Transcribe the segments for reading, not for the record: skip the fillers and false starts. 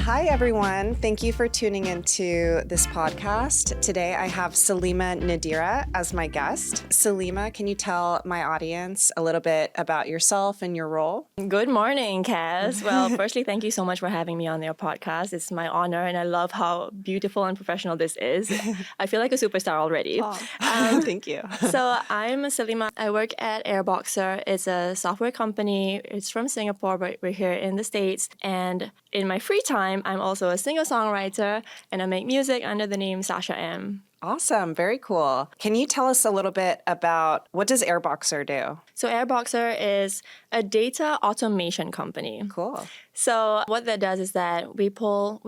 Hi, everyone. Thank you for tuning into this podcast. Today, I have Salima Nadira as my guest. Salima, can you tell my audience a little bit about yourself and your role? Good morning, Cass. Well, firstly, thank you so much for having me on your podcast. It's my honor, and I love how beautiful and professional this is. I feel like a superstar already. Thank you. So I'm Salima. I work at Airboxr. It's a software company. It's from Singapore, but we're here in the States. And in my free time, I'm also a singer-songwriter, and I make music under the name Sasha M. Awesome. Very cool. Can you tell us a little bit about what does Airboxr do? So Airboxr is a data automation company. Cool. So what that does is that we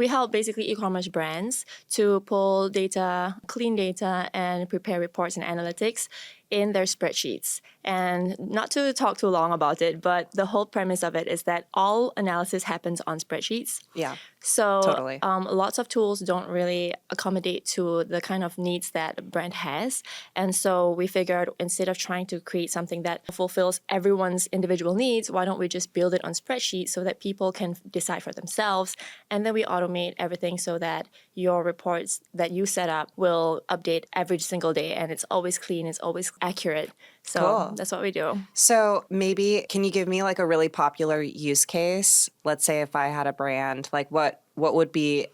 help basically e-commerce brands to pull data, clean data, and prepare reports and analytics in their spreadsheets. And not to talk too long about it, but the whole premise of it is that all analysis happens on spreadsheets. Yeah. So Totally. Lots of tools don't really accommodate to the kind of needs that a brand has. And so we figured instead of trying to create something that fulfills everyone's individual needs, why don't we just build it on spreadsheets so that people can decide for themselves. And then we automate everything so that your reports that you set up will update every single day. And it's always clean, it's always accurate. So Cool. That's what we do. So maybe can you give me like a really popular use case? Let's say if I had a brand, like what would be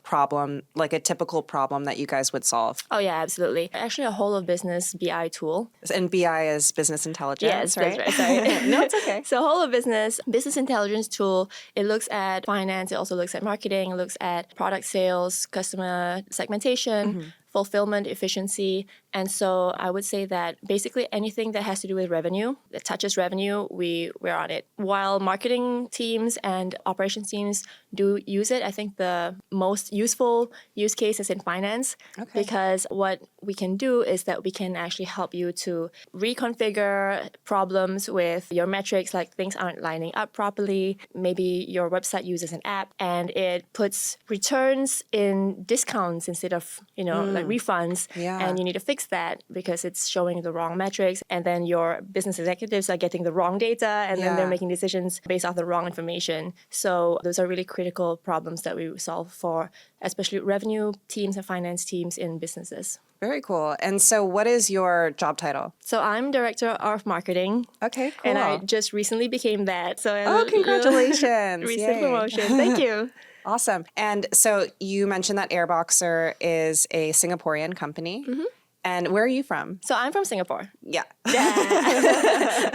like a typical problem that you guys would solve? Oh, yeah, absolutely. Actually, a whole of business BI tool. And BI is business intelligence, Yes, right? that's right. Sorry. No, it's okay. So whole of business intelligence tool, it looks at finance, it also looks at marketing, it looks at product sales, customer segmentation, fulfillment, efficiency. And so I would say that basically anything that has to do with revenue, that touches revenue, we're on it. While marketing teams and operations teams do use it, I think the most useful use case is in finance. Okay. Because what we can do is that we can actually help you to reconfigure problems with your metrics, like things aren't lining up properly. Maybe your website uses an app and it puts returns in discounts instead of, like refunds. Yeah. And you need to fix that because it's showing the wrong metrics. And then your business executives are getting the wrong data and then they're making decisions based off the wrong information. So those are really critical problems that we solve for, especially revenue teams and finance teams in businesses. Very cool. And so what is your job title? So I'm director of marketing. Okay, cool. And I just recently became that. So Congratulations. Recent Yay. promotion. Thank you. Awesome. And so you mentioned that Airboxr is a Singaporean company. Mm-hmm. And where are you from? So I'm from Singapore. Yeah. Yeah.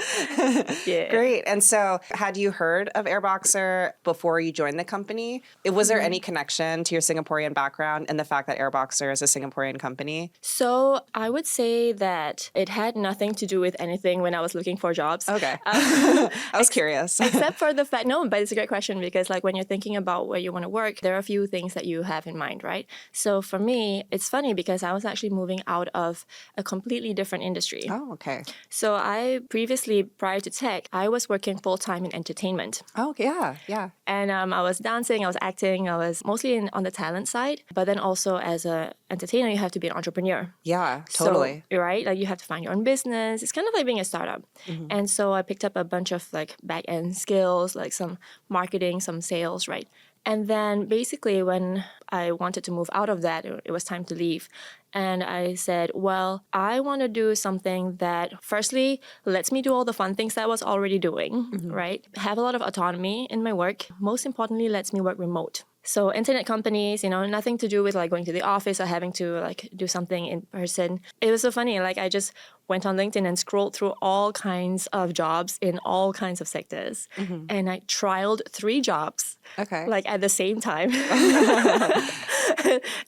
Great. And so had you heard of Airboxr before you joined the company? Was there any connection to your Singaporean background and the fact that Airboxr is a Singaporean company? So I would say that it had nothing to do with anything when I was looking for jobs. Okay. I was curious. Except for the fact, no, but it's a great question because like when you're thinking about where you want to work, there are a few things that you have in mind, right? So for me, it's funny because I was actually moving out of a completely different industry. Oh, okay. So I previously, prior to tech, I was working full-time in entertainment. Oh, yeah, yeah. And I was dancing, I was acting, I was mostly on the talent side. But then also as an entertainer, you have to be an entrepreneur. Yeah, totally. So, right? Like you have to find your own business. It's kind of like being a startup. Mm-hmm. And so I picked up a bunch of like back-end skills, like some marketing, some sales, right? And then basically when I wanted to move out of that, it was time to leave. And I said, well, I want to do something that firstly lets me do all the fun things that I was already doing, right? Have a lot of autonomy in my work. Most importantly, lets me work remote. So internet companies, nothing to do with like going to the office or having to like do something in person. It was so funny. Like I just went on LinkedIn and scrolled through all kinds of jobs in all kinds of sectors. Mm-hmm. And I trialed 3 jobs. Okay. Like at the same time.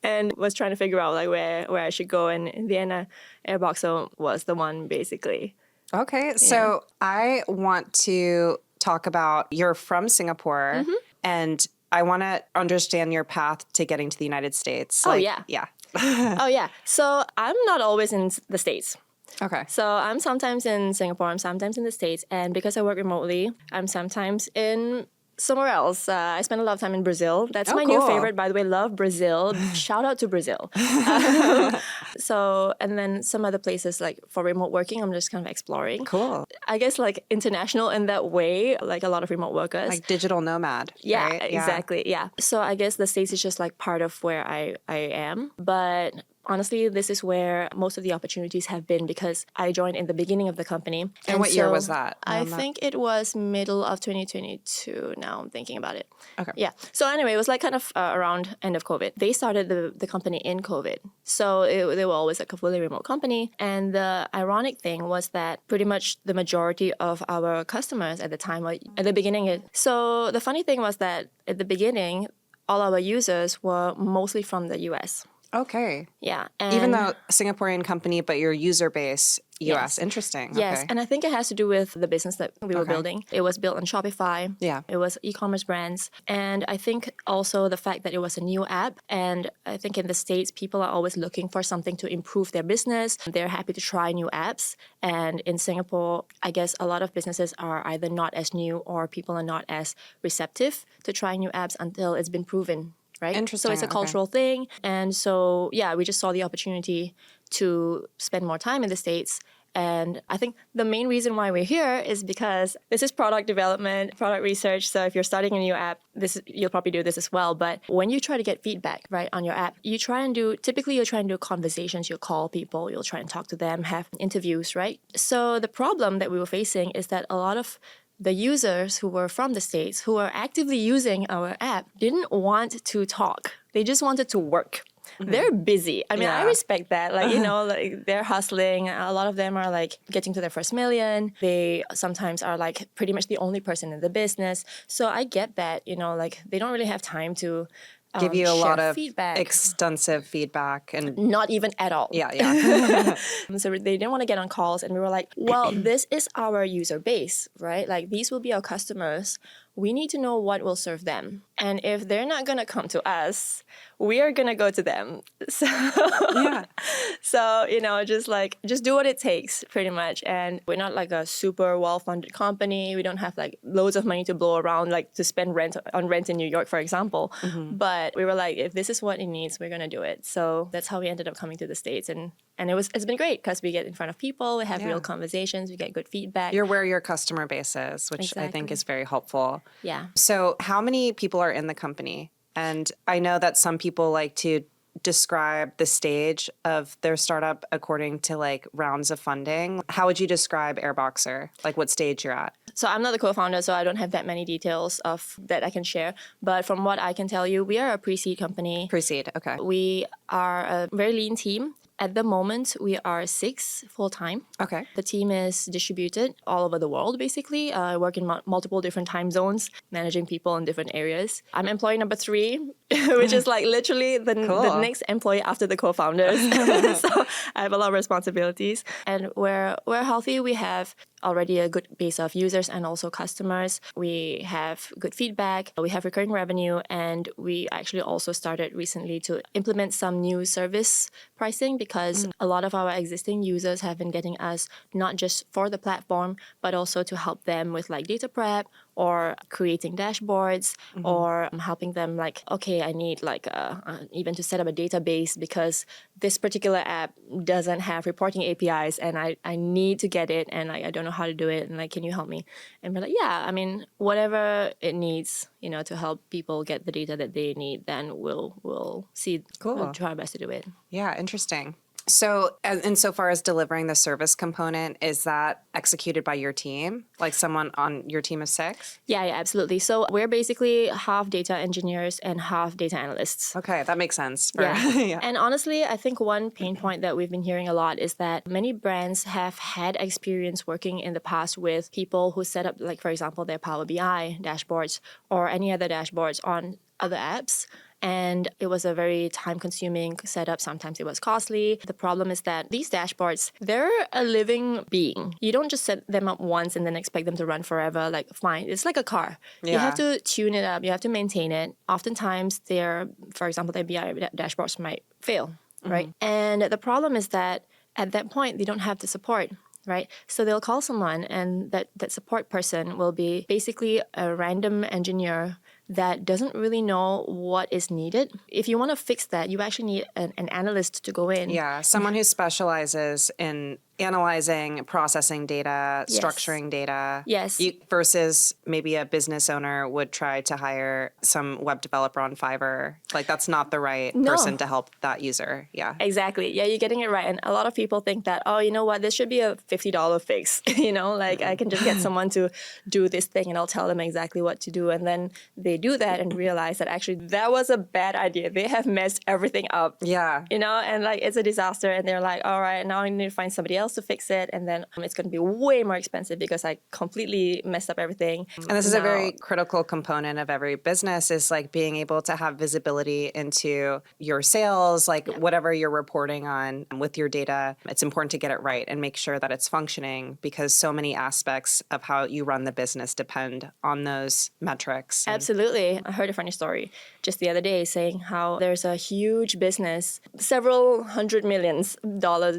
And was trying to figure out like where I should go. And in the end, Airboxr was the one basically. Okay. So I want to talk about, you're from Singapore and I want to understand your path to getting to the United States. Yeah. Oh, yeah. So I'm not always in the States. Okay. So I'm sometimes in Singapore, I'm sometimes in the States. And because I work remotely, I'm sometimes in somewhere else. I spent a lot of time in Brazil. That's my cool. new favorite, by the way. Love Brazil. Shout out to Brazil. And then some other places like for remote working, I'm just kind of exploring. Cool. I guess like international in that way, like a lot of remote workers. Like digital nomad. Yeah, right? exactly. Yeah. So I guess the States is just like part of where I am. But honestly, this is where most of the opportunities have been because I joined in the beginning of the company. And what year was that? I think it was middle of 2022. Now I'm thinking about it. Okay. Yeah. So anyway, it was like kind of around end of COVID. They started the company in COVID. So they were always like a fully remote company. And the ironic thing was that pretty much the majority of our customers at the time, at the beginning. So the funny thing was that at the beginning, all our users were mostly from the US. Okay. Yeah. Even though Singaporean company, but your user base, US. Yes. Interesting. Yes. Okay. And I think it has to do with the business that we were building. It was built on Shopify. Yeah. It was e-commerce brands. And I think also the fact that it was a new app. And I think in the States, people are always looking for something to improve their business. They're happy to try new apps. And in Singapore, I guess a lot of businesses are either not as new or people are not as receptive to trying new apps until it's been proven. Right? Interesting. So it's a cultural thing. And so, yeah, we just saw the opportunity to spend more time in the States. And I think the main reason why we're here is because this is product development, product research. So if you're starting a new app, you'll probably do this as well. But when you try to get feedback, right, on your app, you'll try and do conversations. You'll call people, you'll try and talk to them, have interviews, right? So the problem that we were facing is that a lot of the users who were from the States, who are actively using our app, didn't want to talk. They just wanted to work. Mm-hmm. They're busy. I mean, I respect that. Like, like they're hustling. A lot of them are like getting to their first million. They sometimes are like pretty much the only person in the business. So I get that, like they don't really have time to give you a lot of feedback. Extensive feedback and not even at all. Yeah. So they didn't want to get on calls and we were like, well, this is our user base, right? Like these will be our customers. We need to know what will serve them. And if they're not going to come to us, we are going to go to them. So, just do what it takes pretty much. And we're not like a super well-funded company. We don't have like loads of money to blow around, like to spend on rent in New York, for example. Mm-hmm. But we were like, if this is what it needs, we're going to do it. So that's how we ended up coming to the States. And it's been great because we get in front of people, we have real conversations, we get good feedback. You're where your customer base is, which I think is very helpful. Yeah. So how many people are in the company? And I know that some people like to describe the stage of their startup according to like rounds of funding. How would you describe Airboxr? Like what stage you're at? So I'm not the co-founder, so I don't have that many details that I can share. But from what I can tell you, we are a pre-seed company. Pre-seed, okay. We are a very lean team. At the moment, we are 6 full-time. Okay. The team is distributed all over the world, basically. I work in multiple different time zones, managing people in different areas. I'm employee number 3, which is like literally the next employee after the co-founders. So I have a lot of responsibilities. And we're healthy. We have already a good base of users and also customers. We have good feedback. We have recurring revenue. And we actually also started recently to implement some new service pricing because a lot of our existing users have been getting us not just for the platform, but also to help them with like data prep or creating dashboards or helping them like, okay, I need like even to set up a database because this particular app doesn't have reporting APIs and I need to get it and I don't know how to do it and like, can you help me? And we're like, yeah, I mean, whatever it needs, to help people get the data that they need, then we'll see. Cool. We'll try our best to do it. Yeah, interesting. So, insofar as delivering the service component, is that executed by your team? Like someone on your team of 6? Yeah, absolutely. So we're basically half data engineers and half data analysts. Okay, that makes sense. Yeah. And honestly, I think one pain point that we've been hearing a lot is that many brands have had experience working in the past with people who set up, like, for example, their Power BI dashboards or any other dashboards on other apps. And it was a very time-consuming setup. Sometimes it was costly. The problem is that these dashboards, they're a living being. You don't just set them up once and then expect them to run forever. Like, fine, it's like a car. Yeah. You have to tune it up. You have to maintain it. Oftentimes, for example, their BI dashboards might fail, right? And the problem is that at that point, they don't have the support. right? So they'll call someone, and that support person will be basically a random engineer that doesn't really know what is needed. If you want to fix that, you actually need an analyst to go in. Yeah, someone who specializes in analyzing, processing data, Yes. structuring data. Yes. Versus maybe a business owner would try to hire some web developer on Fiverr. Like, that's not the right person to help that user. Yeah. Exactly. Yeah, you're getting it right. And a lot of people think that, oh, you know what, this should be a $50 fix. I can just get someone to do this thing and I'll tell them exactly what to do. And then they do that and realize that actually that was a bad idea. They have messed everything up. Yeah. And it's a disaster. And they're like, all right, now I need to find somebody else to fix it. And then it's going to be way more expensive because I completely messed up everything. And this is a very critical component of every business, is like being able to have visibility into your sales, whatever you're reporting on with your data. It's important to get it right and make sure that it's functioning, because so many aspects of how you run the business depend on those metrics. Absolutely. I heard a funny story just the other day saying how there's a huge business, several $100 million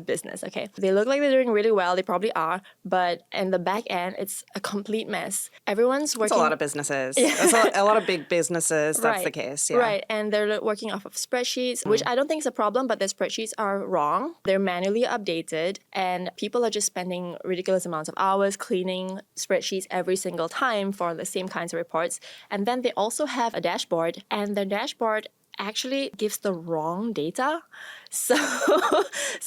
business. Okay. They look like they're doing really well. They probably are. But in the back end, it's a complete mess. Everyone's working. It's a lot of businesses. That's a lot of big businesses. That's the case. Yeah. Right. And they're working off of spreadsheets, which I don't think is a problem, but the spreadsheets are wrong. They're manually updated, and people are just spending ridiculous amounts of hours cleaning spreadsheets every single time for the same kinds of reports. And then they also have a dashboard, and the dashboard actually gives the wrong data. So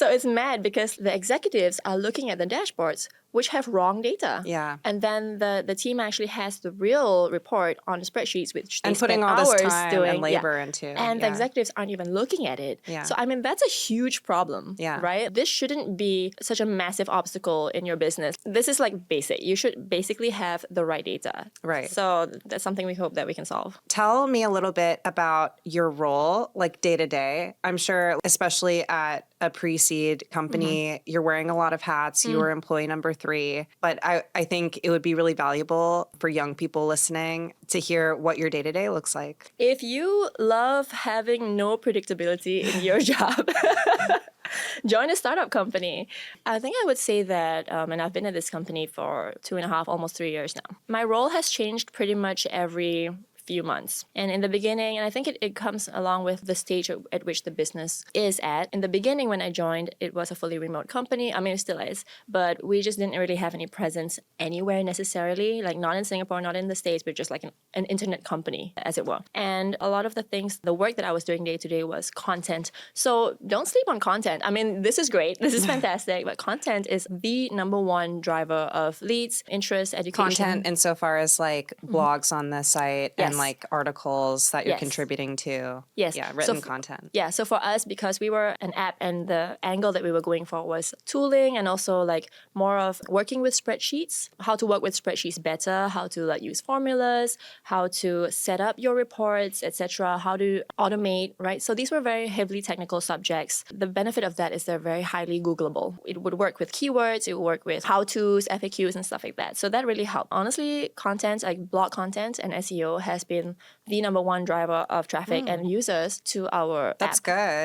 it's mad because the executives are looking at the dashboards which have wrong data. Yeah. And then the team actually has the real report on the spreadsheets, which they and putting spend all hours this time doing. and labor into. And the executives aren't even looking at it. Yeah. So, that's a huge problem, right? This shouldn't be such a massive obstacle in your business. This is like basic. You should basically have the right data. Right. So that's something we hope that we can solve. Tell me a little bit about your role, like day to day. I'm sure, especially at a pre-seed company, you're wearing a lot of hats. You were employee number 3. But I think it would be really valuable for young people listening to hear what your day to day looks like. If you love having no predictability in your job, join a startup company. I think I would say that, and I've been at this company for 2.5, almost 3 years now. My role has changed pretty much every few months. And in the beginning, and I think it comes along with the stage at which the business is at. In the beginning, when I joined, it was a fully remote company. I mean, it still is, but we just didn't really have any presence anywhere necessarily, like not in Singapore, not in the States, but just like an internet company, as it were. And a lot of the work that I was doing day to day was content. So don't sleep on content. I mean, this is great. This is fantastic, but content is the number one driver of leads, interest, education. Content insofar as like blogs on the site and like articles that you're contributing to. Yes. Yeah, written content. Yeah, so for us, because we were an app and the angle that we were going for was tooling and also like more of working with spreadsheets, how to work with spreadsheets better, how to like use formulas, how to set up your reports, etc., how to automate, right? So these were very heavily technical subjects. The benefit of that is they're very highly Googleable. It would work with keywords, it would work with how-tos, FAQs, and stuff like that. So that really helped. Honestly, content, like blog content and SEO has been the number one driver of traffic and users to our That's app.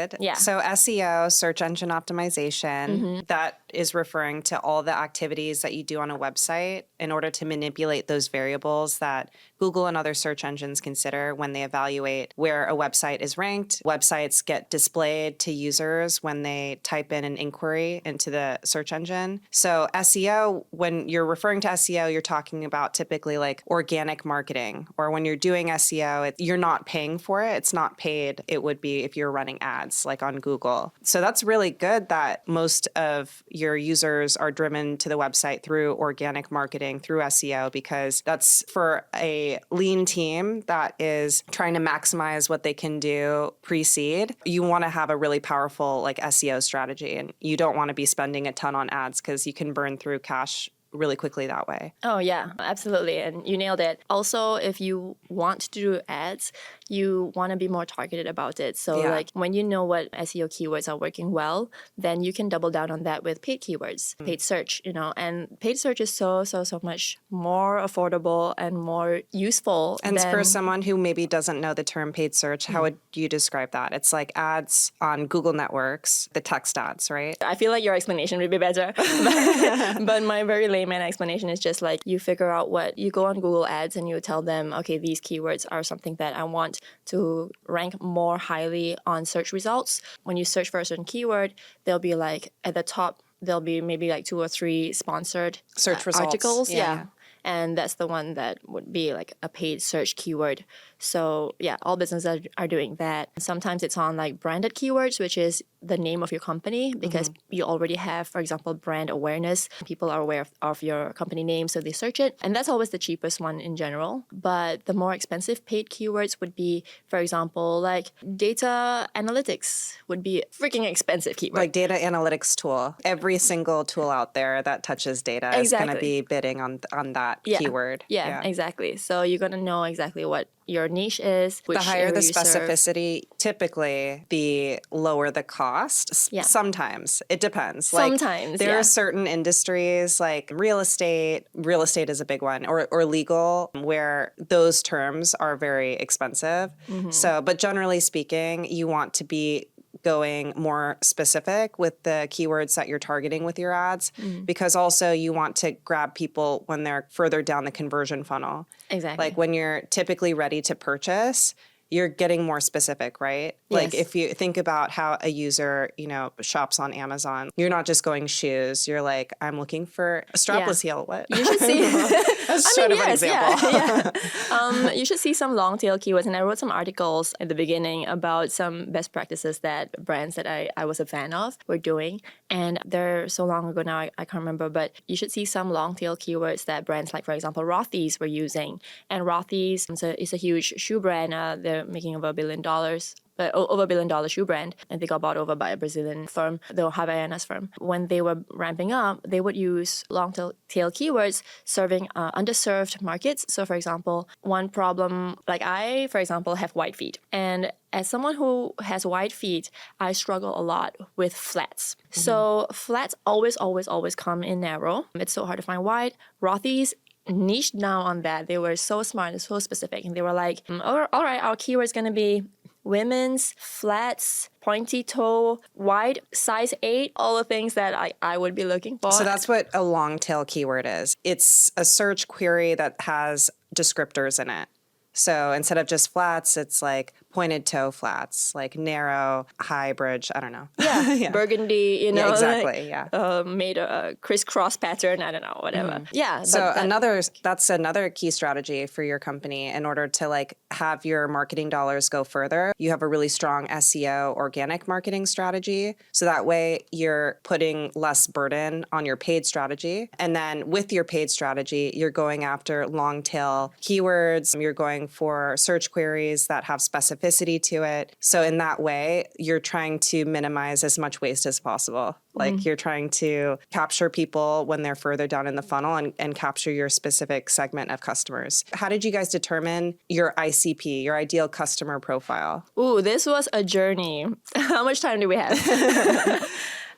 good. Yeah. So SEO, search engine optimization, that is referring to all the activities that you do on a website in order to manipulate those variables that Google and other search engines consider when they evaluate where a website is ranked. Websites get displayed to users when they type in an inquiry into the search engine. So SEO, when you're referring to SEO, you're talking about typically like organic marketing, or when you're doing SEO, you're not paying for it. It's not paid. It would be if you're running ads like on Google. So that's really good that most of your users are driven to the website through organic marketing, through SEO, because that's for a lean team that is trying to maximize what they can do pre-seed. You want to have a really powerful like SEO strategy, and you don't want to be spending a ton on ads because you can burn through cash really quickly that way. Oh, yeah, absolutely. And you nailed it. Also, if you want to do ads, you want to be more targeted about it. So, Yeah. like when you know what SEO keywords are working well, then you can double down on that with paid keywords, paid search, and paid search is so much more affordable and more useful. And for someone who maybe doesn't know the term paid search, how would you describe that? It's like ads on Google networks, the text ads, right? I feel like your explanation would be better. But my very layman explanation is just like you figure out you go on Google Ads and you tell them, okay, these keywords are something that I want to rank more highly on search results. When you search for a certain keyword, they'll be like at the top, there'll be maybe like 2 or 3 sponsored Search results. articles. Yeah. And that's the one that would be like a paid search keyword. So yeah, all businesses are doing that. Sometimes it's on like branded keywords, which is the name of your company, because you already have, for example, brand awareness. People are aware of your company name, so they search it. And that's always the cheapest one in general. But the more expensive paid keywords would be, for example, like data analytics would be a freaking expensive keyword. Like data analytics tool. Every single tool out there that touches data is going to be bidding on that keyword. Yeah, exactly. So you're going to know exactly what your niche is. The higher the specificity, typically the lower the cost. Yeah. Sometimes. It depends. Sometimes, there are certain industries like real estate is a big one, or legal, where those terms are very expensive. So, but generally speaking, you want to be going more specific with the keywords that you're targeting with your ads, because also you want to grab people when they're further down the conversion funnel. Exactly. Like when you're typically ready to purchase, you're getting more specific, right? Yes. Like if you think about how a user, shops on Amazon, you're not just going shoes. You're like, I'm looking for a strapless heel. What? You should see. That's an example. You should see some long tail keywords. And I wrote some articles at the beginning about some best practices that brands that I was a fan of were doing. And they're so long ago now, I can't remember. But you should see some long tail keywords that brands like, for example, Rothy's were using. And Rothy's is a huge shoe brand. They're making over $1 billion. Over $1 billion shoe brand, and they got bought over by a Brazilian firm, the Havaianas firm. When they were ramping up, they would use long tail keywords serving underserved markets. So, for example, one problem, like I, for example, have wide feet. And as someone who has wide feet, I struggle a lot with flats. So flats always come in narrow. It's so hard to find wide. Rothy's niched down on that. They were so smart and so specific. And they were like, all right, our keyword's going to be women's, flats, pointy toe, wide, size 8, all the things that I would be looking for. So that's what a long tail keyword is. It's a search query that has descriptors in it. So instead of just flats, it's like pointed toe flats, like narrow, high bridge, I don't know. Yeah. Burgundy, Yeah, exactly, made a crisscross pattern, I don't know, whatever. Yeah. So that's another key strategy for your company in order to like have your marketing dollars go further. You have a really strong SEO organic marketing strategy. So that way you're putting less burden on your paid strategy. And then with your paid strategy, you're going after long tail keywords. You're going for search queries that have specificity to it. So in that way, you're trying to minimize as much waste as possible. Like you're trying to capture people when they're further down in the funnel and capture your specific segment of customers. How did you guys determine your ICP, your ideal customer profile? Ooh, this was a journey. How much time do we have?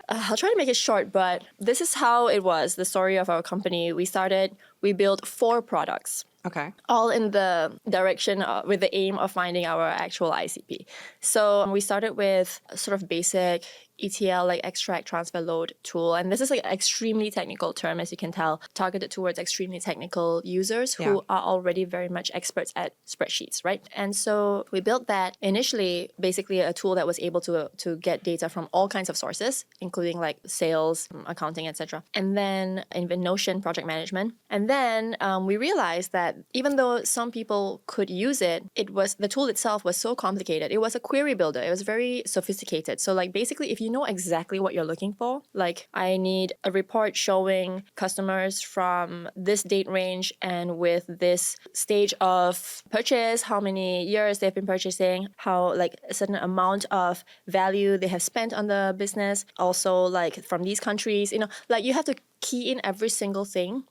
I'll try to make it short, but this is how it was, the story of our company. We built 4 products. Okay. All in the direction with the aim of finding our actual ICP. So we started with a sort of basic ETL, like extract, transfer, load tool. And this is like an extremely technical term, as you can tell, targeted towards extremely technical users who are already very much experts at spreadsheets, right? And so we built that initially, basically a tool that was able to get data from all kinds of sources, including like sales, accounting, etc. And then in Notion, project management. And then we realized that even though some people could use it, the tool itself was so complicated. It was a query builder. It was very sophisticated. So like basically, if you know exactly what you're looking for, like I need a report showing customers from this date range and with this stage of purchase, how many years they've been purchasing, how like a certain amount of value they have spent on the business, also like from these countries, like you have to key in every single thing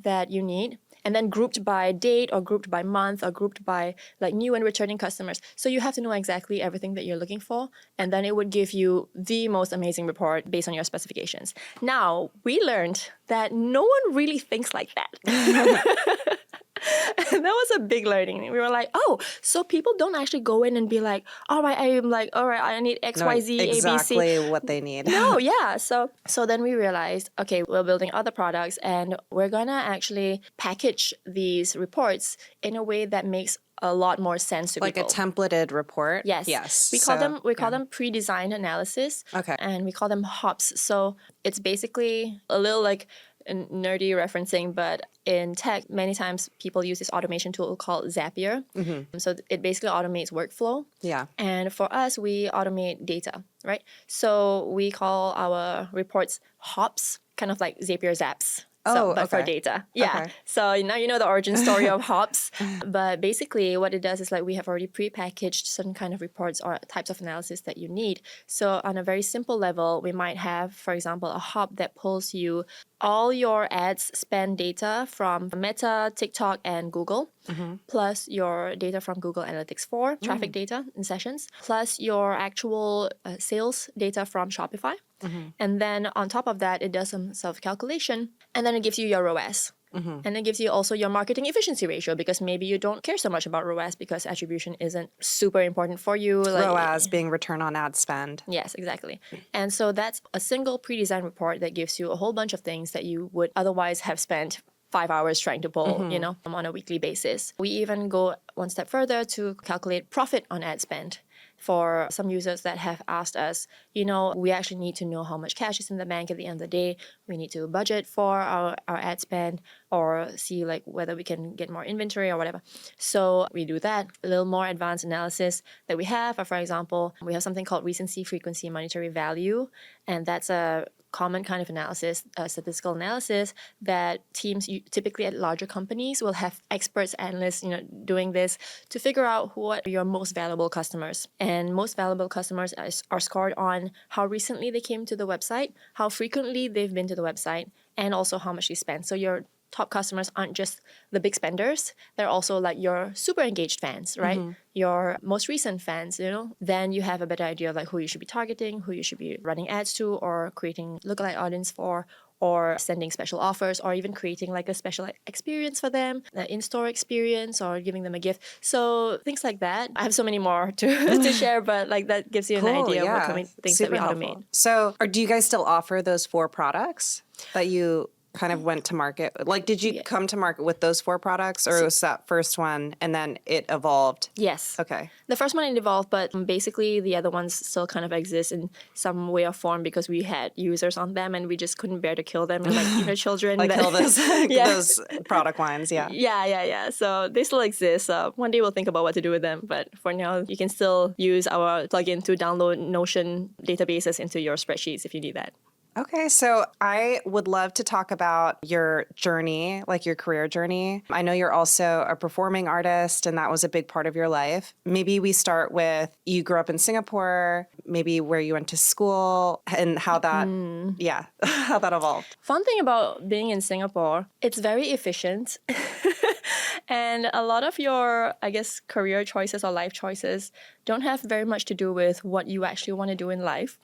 that you need, and then grouped by date or grouped by month or grouped by like new and returning customers. So you have to know exactly everything that you're looking for, and then it would give you the most amazing report based on your specifications. Now, we learned that no one really thinks like that. And that was a big learning. We were like, oh, so people don't actually go in and be like, all right, I need X, Y, Z, A, B, C. Exactly what they need. No, yeah. So then we realized, okay, we're building other products and we're gonna actually package these reports in a way that makes a lot more sense to Like people. a templated report? Yes. Yes. We call them pre-designed analysis. Okay. And we call them hops. So it's basically a little like nerdy referencing, but in tech, many times people use this automation tool called Zapier. So it basically automates workflow. Yeah. And for us, we automate data, right? So we call our reports hops, kind of like Zapier Zaps. But for data. Yeah. Okay. So now you know the origin story of hops. But basically what it does is like we have already pre-packaged certain kind of reports or types of analysis that you need. So on a very simple level, we might have, for example, a hop that pulls you all your ads spend data from Meta, TikTok, and Google, plus your data from Google Analytics 4, traffic data in sessions, plus your actual sales data from Shopify. And then on top of that, it does some self-calculation, and then it gives you your ROAS. And it gives you also your marketing efficiency ratio, because maybe you don't care so much about ROAS because attribution isn't super important for you. ROAS being return on ad spend. Yes, exactly. And so that's a single pre-designed report that gives you a whole bunch of things that you would otherwise have spent 5 hours trying to pull, on a weekly basis. We even go one step further to calculate profit on ad spend. For some users that have asked us, we actually need to know how much cash is in the bank at the end of the day. We need to budget for our ad spend or see like whether we can get more inventory or whatever. So we do that. A little more advanced analysis that we have, for example, we have something called recency, frequency, monetary value. And that's a common kind of analysis, statistical analysis that teams typically at larger companies will have experts, analysts, doing this to figure out who are your most valuable customers. And most valuable customers are scored on how recently they came to the website, how frequently they've been to the website, and also how much they spend. So your top customers aren't just the big spenders. They're also like your super engaged fans, right? Your most recent fans, then you have a better idea of like who you should be targeting, who you should be running ads to or creating lookalike audience for, or sending special offers, or even creating like a special experience for them, an in-store experience, or giving them a gift. So things like that. I have so many more to share, but like that gives you an idea of what kind of things Super that we helpful. automate. So do you guys still offer those 4 products that you kind of went to market? Like, did you come to market with those 4 products, or was that first one and then it evolved? Yes. Okay. The first one it evolved, but basically the other ones still kind of exist in some way or form because we had users on them and we just couldn't bear to kill them and like children. Like kill those those product lines, yeah. Yeah. So they still exist. One day we'll think about what to do with them, but for now you can still use our plugin to download Notion databases into your spreadsheets if you need that. Okay, so I would love to talk about your journey, like your career journey. I know you're also a performing artist, and that was a big part of your life. Maybe we start with you grew up in Singapore, maybe where you went to school, and how that, how that evolved. Fun thing about being in Singapore, it's very efficient. And a lot of your, I guess, career choices or life choices don't have very much to do with what you actually want to do in life.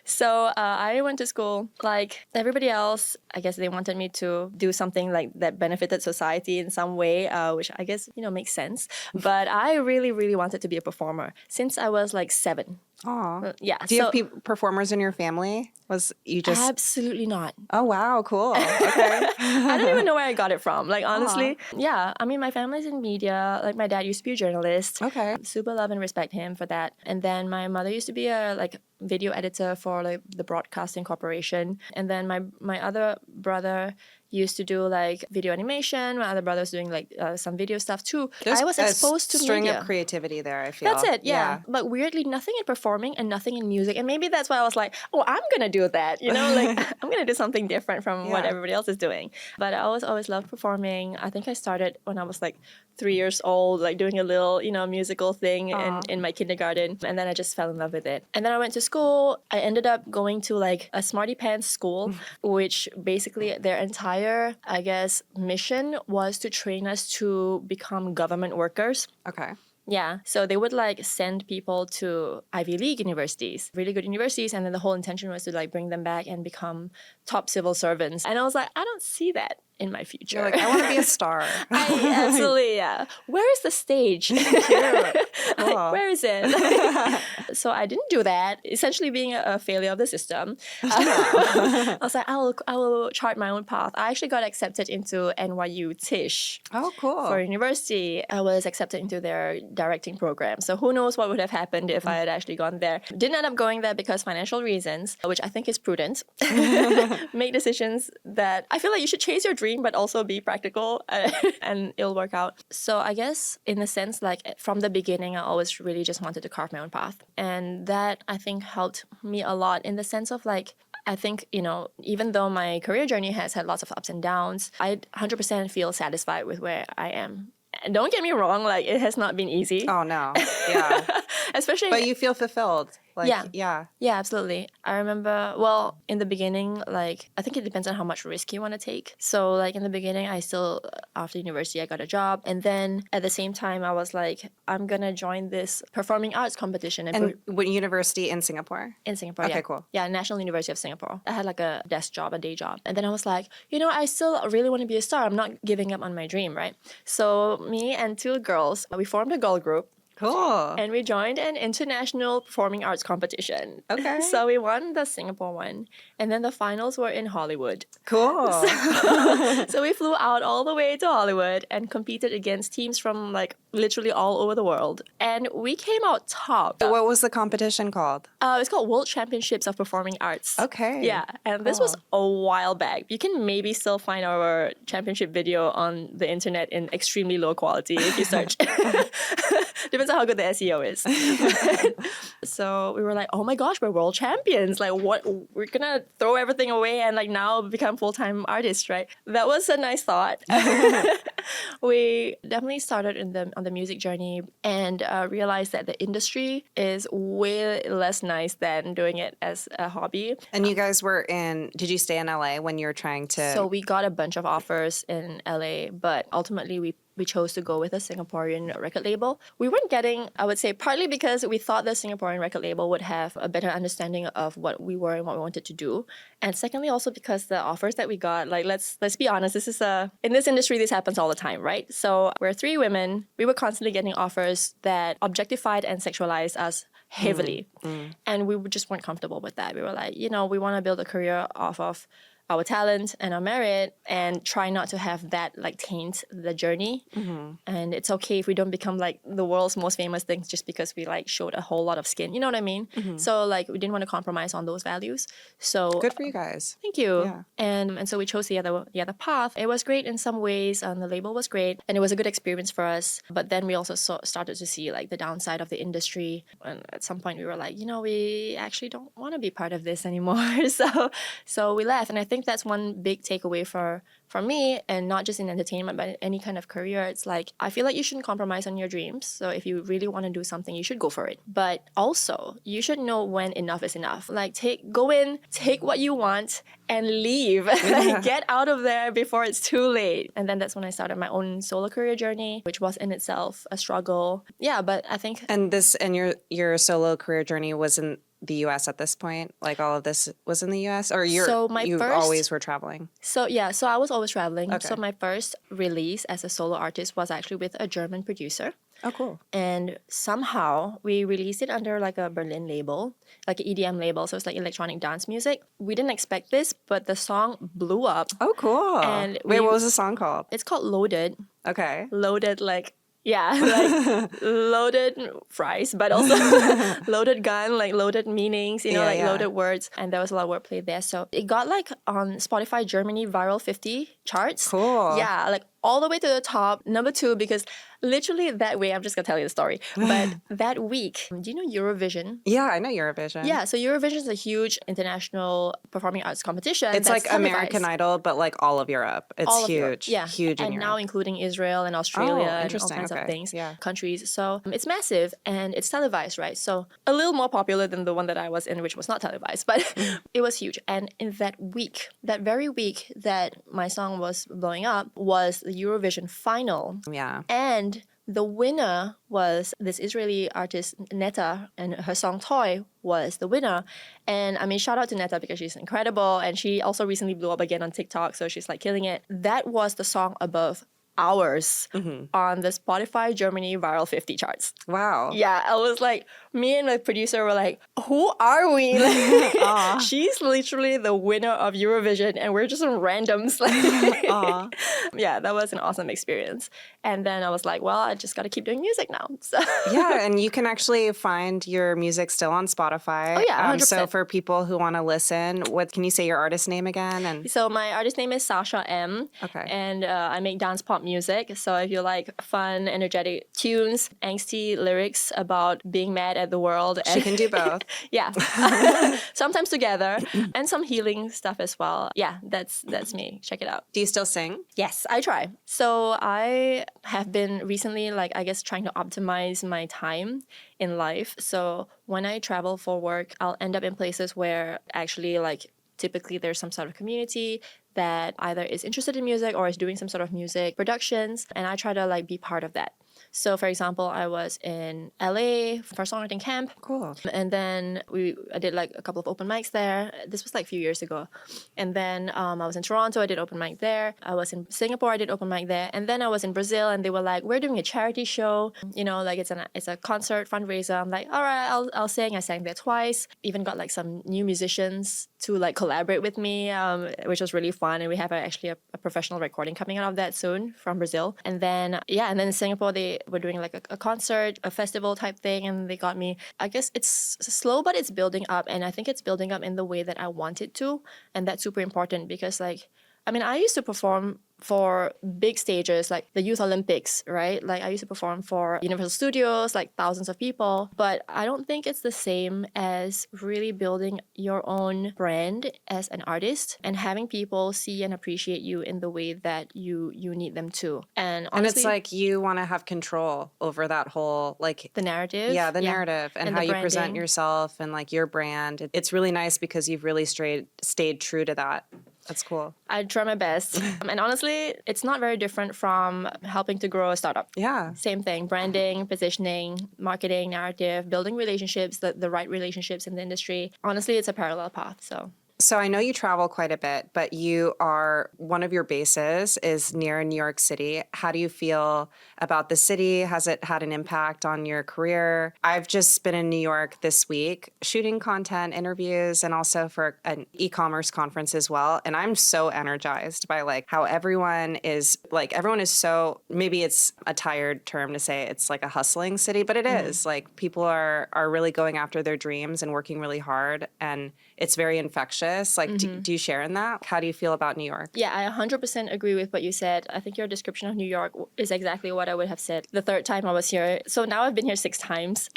So I went to school like everybody else. I guess they wanted me to do something like that benefited society in some way, which I guess, makes sense. But I really, really wanted to be a performer since I was like 7. Aw. Yeah. Do you have performers in your family? Was you just... Absolutely not. Oh, wow. Cool. Okay. I don't even know where I got it from. Like, honestly, yeah. I mean, my family's in media. Like, my dad used to be a journalist. Okay. Super love and respect him for that. And then my mother used to be a video editor for like the Broadcasting Corporation. And then my other brother used to do like video animation. My other brother was doing like some video stuff too. There's I was exposed to string media. of creativity there, I feel. That's it, yeah. But weirdly, nothing in performing and nothing in music. And maybe that's why I was like, oh, I'm going to do that. You know, like I'm going to do something different from what everybody else is doing. But I always loved performing. I think I started when I was like 3 years old, like doing a little, musical thing in my kindergarten. And then I just fell in love with it. And then I went to school. I ended up going to like a smarty pants school, which basically their entire, I guess, mission was to train us to become government workers. Okay. Yeah, so they would like send people to Ivy League universities, really good universities, and then the whole intention was to like bring them back and become top civil servants. And I was like, I don't see that in my future. You're like, I want to be a star. Absolutely, yeah. Where is the stage? Cool. Where is it? So I didn't do that, essentially being a failure of the system. I was like, I will chart my own path. I actually got accepted into NYU Tisch. Oh, cool. For university. I was accepted into their directing program. So who knows what would have happened if I had actually gone there. Didn't end up going there because financial reasons, which I think is prudent. Make decisions that I feel like you should chase your dream, but also be practical and it'll work out. So I guess in a sense, like from the beginning, I always really just wanted to carve my own path. And that I think helped me a lot in the sense of like, I think, even though my career journey has had lots of ups and downs, I 100% feel satisfied with where I am. And don't get me wrong, like it has not been easy. Oh, no. Yeah. Especially. But you feel fulfilled. Like, yeah, absolutely. I remember, well, in the beginning, like, I think it depends on how much risk you want to take. So, like, in the beginning, after university, I got a job. And then at the same time, I was like, I'm going to join this performing arts competition. And what university in Singapore? In Singapore, okay, yeah. cool. Yeah, National University of Singapore. I had like a desk job, a day job. And then I was like, I still really want to be a star. I'm not giving up on my dream, right? So me and two girls, we formed a girl group. Cool. And we joined an international performing arts competition. Okay. So we won the Singapore one. And then the finals were in Hollywood. Cool. So we flew out all the way to Hollywood and competed against teams from like literally all over the world. And we came out top. What was the competition called? It's called World Championships of Performing Arts. Okay. Yeah. And this was a while back. You can maybe still find our championship video on the internet in extremely low quality if you search. Depends on how good the SEO is. So we were like, oh my gosh, we're world champions. Like what? We're going to throw everything away and like now become full-time artists, right? That was a nice thought. We definitely started on the music journey and realized that the industry is way less nice than doing it as a hobby. And you guys did you stay in LA when you were trying to? So we got a bunch of offers in LA, but ultimately we chose to go with a Singaporean record label. We weren't getting, I would say, partly because we thought the Singaporean record label would have a better understanding of what we were and what we wanted to do. And secondly, also because the offers that we got, like, let's be honest, in this industry, this happens all the time, right? So we're three women. We were constantly getting offers that objectified and sexualized us heavily. And we just weren't comfortable with that. We were like, we want to build a career off of our talent and our merit and try not to have that like taint the journey. And it's okay if we don't become like the world's most famous things just because we like showed a whole lot of skin. You know what I mean? So like we didn't want to compromise on those values. So good for you guys. Thank you. Yeah. And so we chose the other path. It was great in some ways, and the label was great, and it was a good experience for us. But then we also started to see like the downside of the industry. And at some point we were like, we actually don't want to be part of this anymore. So we left. And I think that's one big takeaway for me, and not just in entertainment, but in any kind of career. It's like, I feel like you shouldn't compromise on your dreams. So if you really want to do something, you should go for it. But also, you should know when enough is enough. Like, go in, take what you want, and leave. Get out of there before it's too late. And then that's when I started my own solo career journey, which was in itself a struggle. Yeah, but I think... And your solo career journey was in the U.S. at this point? Like all of this was in the U.S.? Or you always were traveling? So I was always traveling. Okay. So my first release as a solo artist was actually with a German producer. Oh, cool. And somehow we released it under like a Berlin label, like an EDM label. So it's like electronic dance music. We didn't expect this, but the song blew up. Oh, cool. And what was the song called? It's called Loaded. Okay. Loaded, like, Yeah, like loaded fries, but also loaded gun, like loaded meanings, like loaded words. And there was a lot of wordplay there. So it got like on Spotify Germany viral 50 charts. Cool. Yeah, like all the way to the top, number 2, because literally that way, I'm just gonna tell you the story. But that week, do you know Eurovision? Yeah, I know Eurovision. Yeah, so Eurovision is a huge international performing arts competition. It's like American Idol, but like all of Europe. It's all of huge. Europe. Yeah. Huge in and Europe. now including Israel and Australia and all kinds of things, countries. So it's massive and it's televised, right? So a little more popular than the one that I was in, which was not televised, but it was huge. And in that week, that very week that my song was blowing up was the Eurovision final. Yeah. And the winner was this Israeli artist, Netta, and her song Toy was the winner. And I mean, shout out to Netta because she's incredible. And she also recently blew up again on TikTok, so she's like killing it. That was the song above ours on the Spotify Germany viral 50 charts. Wow. Yeah, I was like, me and the producer were like, who are we? Like, she's literally the winner of Eurovision and we're just some randoms. Yeah, that was an awesome experience. And then I was like, well, I just got to keep doing music now. So. Yeah, and you can actually find your music still on Spotify. Oh yeah, 100%. So for people who want to listen, what can you say your artist name again? And so my artist name is Sasha M. Okay. And I make dance pop music. So if you like fun, energetic tunes, angsty lyrics about being mad at the world. She can do both. Yeah. Sometimes together and some healing stuff as well. Yeah, that's me. Check it out. Do you still sing? Yes, I try. So I have been recently, like, I guess, trying to optimize my time in life. So when I travel for work, I'll end up in places where actually, like, typically there's some sort of community that either is interested in music or is doing some sort of music productions, and I try to like be part of that. So, for example, I was in LA for a songwriting camp. Cool. And then I did like a couple of open mics there. This was like a few years ago. And then I was in Toronto. I did open mic there. I was in Singapore. I did open mic there. And then I was in Brazil, and they were like, "We're doing a charity show. You know, like it's a concert fundraiser." I'm like, "All right, I'll sing." I sang there twice. Even got like some new musicians to like collaborate with me, which was really fun. And we have actually a professional recording coming out of that soon from Brazil. And then in Singapore they were doing like a concert, a festival type thing, and they got me. I guess it's slow, but it's building up, and I think it's building up in the way that I want it to, and that's super important because like, I mean, I used to perform for big stages like the Youth Olympics, right? Like I used to perform for Universal Studios, like thousands of people, but I don't think it's the same as really building your own brand as an artist and having people see and appreciate you in the way that you need them to. And honestly, it's like you want to have control over that whole like the narrative. Yeah, the narrative and how you present yourself and like your brand. It's really nice because you've really stayed true to that. That's cool. I try my best. And honestly, it's not very different from helping to grow a startup. Yeah. Same thing. Branding, positioning, marketing, narrative, building relationships, the right relationships in the industry. Honestly, it's a parallel path. So I know you travel quite a bit, but one of your bases is near New York City. How do you feel about the city? Has it had an impact on your career? I've just been in New York this week shooting content, interviews, and also for an e-commerce conference as well. And I'm so energized by like how everyone is so, maybe it's a tired term to say it's like a hustling city, but it is. Like people are really going after their dreams and working really hard, and it's very infectious. Like, do you share in that? How do you feel about New York? Yeah, I 100% agree with what you said. I think your description of New York is exactly what I would have said the third time I was here. So now I've been here 6 times.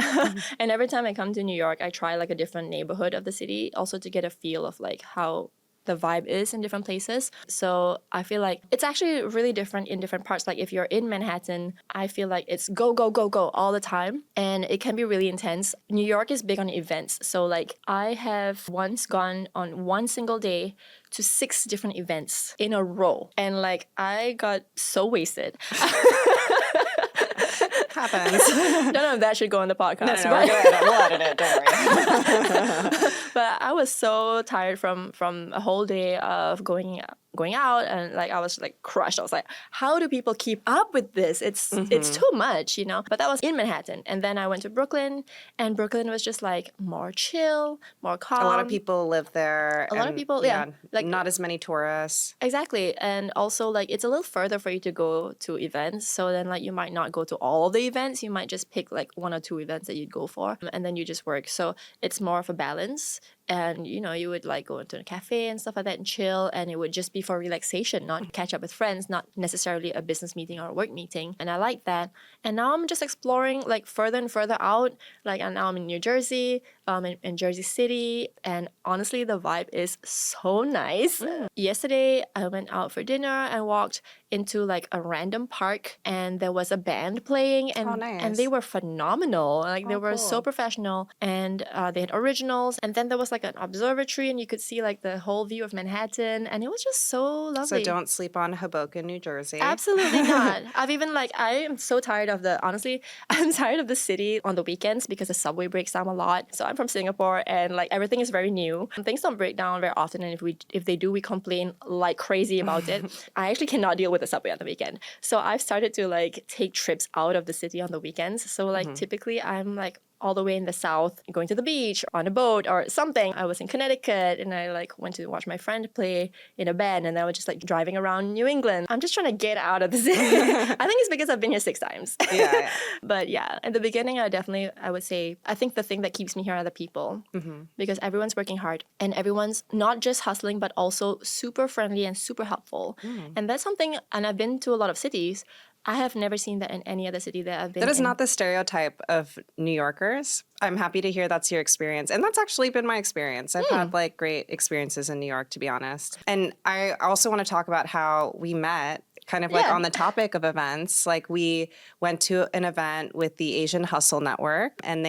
And every time I come to New York, I try like a different neighborhood of the city, also to get a feel of like how the vibe is in different places. So I feel like it's actually really different in different parts. Like if you're in Manhattan, I feel like it's go, go, go, go all the time. And it can be really intense. New York is big on events. So like I have once gone on one single day to 6 different events in a row. And like I got so wasted. Happens. None of that should go on the podcast. No, we'll edit it, don't worry. But I was so tired from a whole day of going going out, and like I was like crushed. I was like, how do people keep up with this? It's too much, you know. But that was in Manhattan, and then I went to Brooklyn, and Brooklyn was just like more chill, more calm. A lot of people live there. A lot of people, like not as many tourists. Exactly. And also like it's a little further for you to go to events. So then like you might not go to all of the events. You might just pick like 1 or 2 events that you'd go for, and then you just work. So it's more of a balance. And, you know, you would like go into a cafe and stuff like that and chill. And it would just be for relaxation, not catch up with friends, not necessarily a business meeting or a work meeting. And I like that. And now I'm just exploring like further and further out. Like, and now I'm in New Jersey, in Jersey City. And honestly, the vibe is so nice. Yesterday, I went out for dinner and walked into like a random park, and there was a band playing, and nice. and they were phenomenal. Like they were cool. so professional, and they had originals. And then there was like an observatory, and you could see like the whole view of Manhattan, and it was just so lovely. So don't sleep on Hoboken, New Jersey. Absolutely not. I've even like I am so tired of honestly, I'm tired of the city on the weekends because the subway breaks down a lot. So I'm from Singapore, and like everything is very new. Things don't break down very often, and if they do, we complain like crazy about it. I actually cannot deal with the subway on the weekend. So I've started to like take trips out of the city on the weekends. So like typically I'm like all the way in the south, going to the beach, on a boat or something. I was in Connecticut, and I like went to watch my friend play in a band, and I was just like driving around New England. I'm just trying to get out of the city. I think it's because I've been here 6 times. Yeah. But yeah, in the beginning, I would say, I think the thing that keeps me here are the people, because everyone's working hard, and everyone's not just hustling, but also super friendly and super helpful. And that's something, and I've been to a lot of cities, I have never seen that in any other city that I've been in. That is not the stereotype of New Yorkers. I'm happy to hear that's your experience. And that's actually been my experience. I've had like great experiences in New York, to be honest. And I also want to talk about how we met. Kind of like on the topic of events, like we went to an event with the Asian Hustle Network, and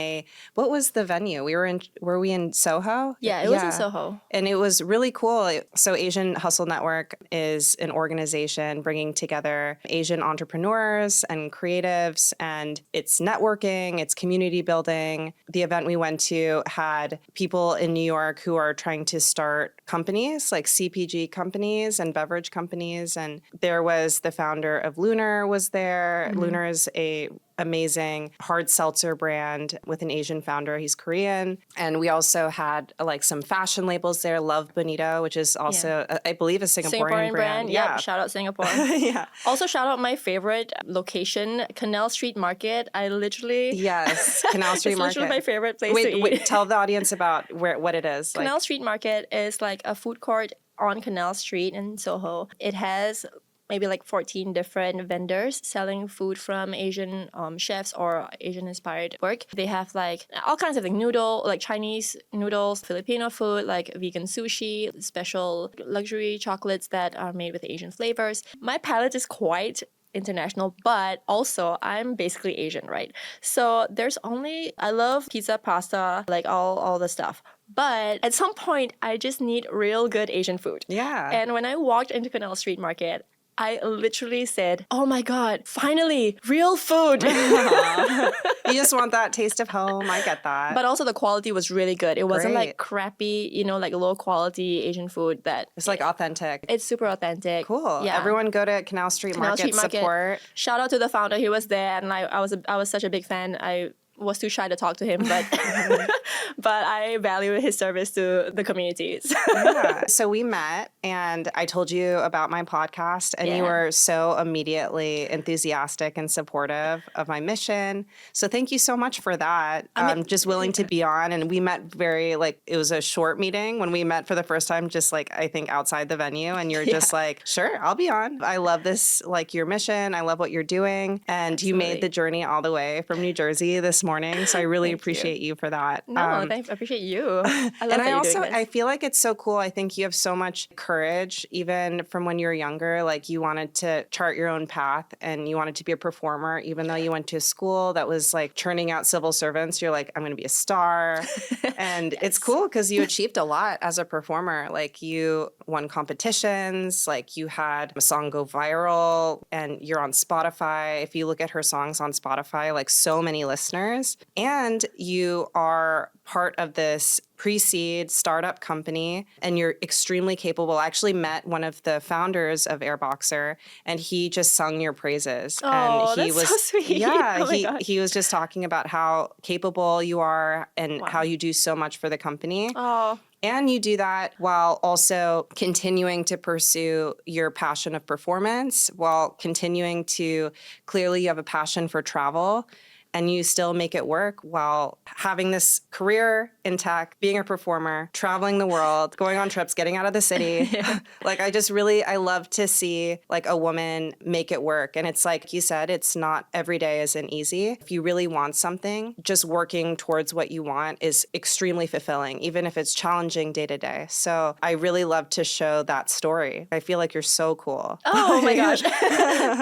what was the venue? Were we in Soho? Yeah, it was in Soho. And it was really cool. So Asian Hustle Network is an organization bringing together Asian entrepreneurs and creatives, and it's networking, it's community building. The event we went to had people in New York who are trying to start companies, like CPG companies and beverage companies, and there was the founder of Lunar was there. Lunar is a amazing hard seltzer brand with an Asian founder. He's Korean. And we also had like some fashion labels there. Love Bonito, which is also, I believe, a Singaporean brand. Yeah. Shout out Singapore. Yeah. Also shout out my favorite location, Canal Street Market. I literally... Yes, Canal Street Market. It's literally my favorite place to eat. Wait, tell the audience about what it is. Canal Street Market is like a food court on Canal Street in Soho. It has maybe like 14 different vendors selling food from Asian chefs or Asian-inspired work. They have like all kinds of like Chinese noodles, Filipino food, like vegan sushi, special luxury chocolates that are made with Asian flavors. My palate is quite international, but also I'm basically Asian, right? So I love pizza, pasta, like all the stuff. But at some point, I just need real good Asian food. Yeah. And when I walked into Canal Street Market, I literally said, oh my God, finally, real food. You just want that taste of home. I get that. But also the quality was really good. It wasn't like crappy, like low quality Asian food that... It's like authentic. It's super authentic. Cool. Yeah. Everyone go to Canal Street Market, support. Shout out to the founder. He was there, and I was such a big fan. I was too shy to talk to him, but but I value his service to the communities. Yeah. So we met, and I told you about my podcast, and you were so immediately enthusiastic and supportive of my mission. So thank you so much for that. I'm just willing to be on, and we met it was a short meeting when we met for the first time, just like I think outside the venue, and you're just like, sure, I'll be on. I love this, like your mission. I love what you're doing. And you made the journey all the way from New Jersey this morning. So I really appreciate you for that. No, I appreciate you. I love that you're doing this. I feel like it's so cool. I think you have so much courage, even from when you were younger. Like you wanted to chart your own path, and you wanted to be a performer, even though you went to a school that was like churning out civil servants. You're like, I'm going to be a star. And it's cool because you achieved a lot as a performer. Like you won competitions, like you had a song go viral, and you're on Spotify. If you look at her songs on Spotify, like so many listeners. And you are part of this pre-seed startup company and you're extremely capable. I actually met one of the founders of Airboxr and he just sung your praises. Oh, And he that's was so sweet. Yeah, Oh my God. he was just talking about how capable you are and Wow. how you do so much for the company. Oh, And you do that while also continuing to pursue your passion of performance, while continuing to clearly you have a passion for travel. And you still make it work while having this career in tech, being a performer, traveling the world, going on trips, getting out of the city. yeah. Like I love to see like a woman make it work. And it's like you said, it's not every day isn't easy. If you really want something, just working towards what you want is extremely fulfilling, even if it's challenging day to day. So I really love to show that story. I feel like you're so cool. Oh my gosh.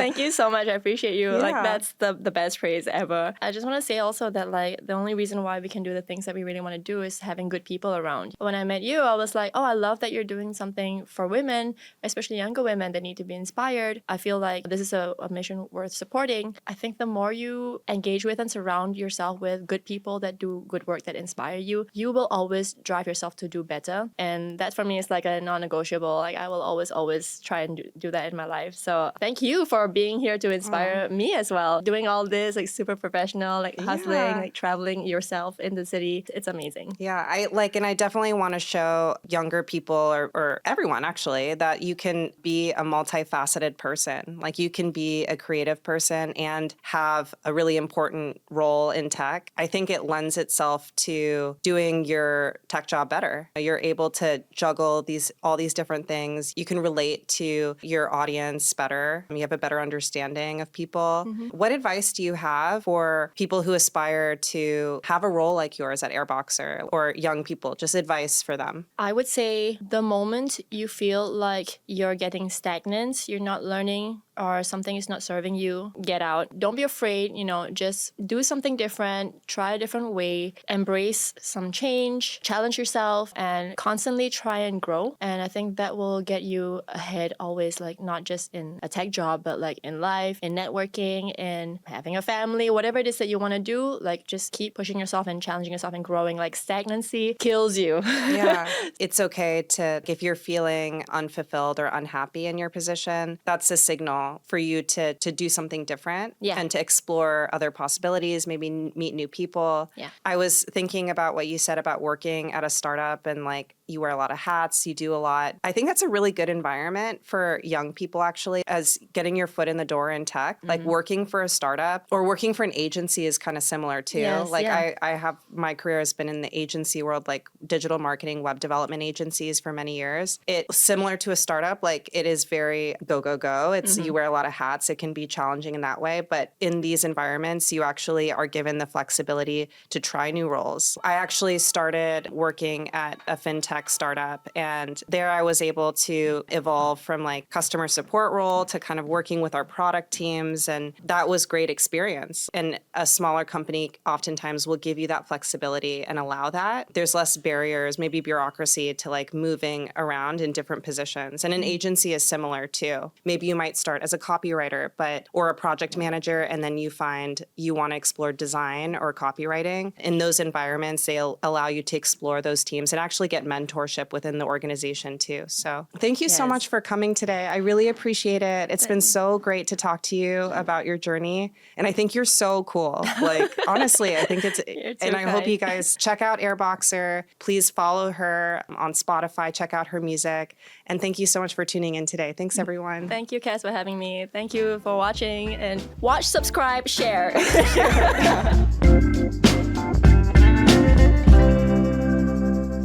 Thank you so much. I appreciate you. Like Yeah. that's the best praise ever. I just want to say also that like the only reason why we can do the things that we really want to do is having good people around. When I met you, I was like, oh, I love that you're doing something for women, especially younger women that need to be inspired. I feel like this is a mission worth supporting. I think the more you engage with and surround yourself with good people that do good work that inspire you, you will always drive yourself to do better. And that for me is like a non-negotiable. Like I will always try and do that in my life. So thank you for being here to inspire me as well. Doing all this like super professional, like hustling, like traveling yourself in the city. It's amazing. Yeah, and I definitely want to show younger people or everyone actually that you can be a multifaceted person. Like you can be a creative person and have a really important role in tech. I think it lends itself to doing your tech job better. You're able to juggle all these different things. You can relate to your audience better. You have a better understanding of people. What advice do you have for people who aspire to have a role like yours at Airboxr or young people? Just advice for them. I would say the moment you feel like you're getting stagnant, you're not learning, or something is not serving you, get out. Don't be afraid, just do something different, try a different way, embrace some change, challenge yourself, and constantly try and grow. And I think that will get you ahead always, like not just in a tech job, but like in life, in networking, in having a family, whatever it is that you want to do, like just keep pushing yourself and challenging yourself and growing. Like stagnancy kills you. Yeah. It's okay if you're feeling unfulfilled or unhappy in your position, that's a signal for you to do something different and to explore other possibilities, maybe meet new people. Yeah. I was thinking about what you said about working at a startup and like you wear a lot of hats, you do a lot. I think that's a really good environment for young people actually, as getting your foot in the door in tech. Like working for a startup or working for an agency is kind of similar too. Yes, I have, my career has been in the agency world, like digital marketing, web development agencies for many years. It's similar to a startup, like it is very go, go, go. It's you wear a lot of hats. It can be challenging in that way. But in these environments, you actually are given the flexibility to try new roles. I actually started working at a fintech startup, and there I was able to evolve from like customer support role to kind of working with our product teams. And that was great experience. And a smaller company oftentimes will give you that flexibility and allow that. There's less barriers, maybe bureaucracy to like moving around in different positions. And an agency is similar too. Maybe you might start as a copywriter, or a project manager, and then you find you want to explore design or copywriting. In those environments, they'll allow you to explore those teams and actually get mentorship within the organization too. So thank you so much for coming today. I really appreciate it. It's been so great to talk to you about your journey. And I think you're so cool. Like, honestly, I think it's, and I hope you guys check out Airboxr. Please follow her on Spotify, check out her music. And thank you so much for tuning in today. Thanks, everyone. Thank you, Cass, for having me. Thank you for watching, and watch, subscribe, share.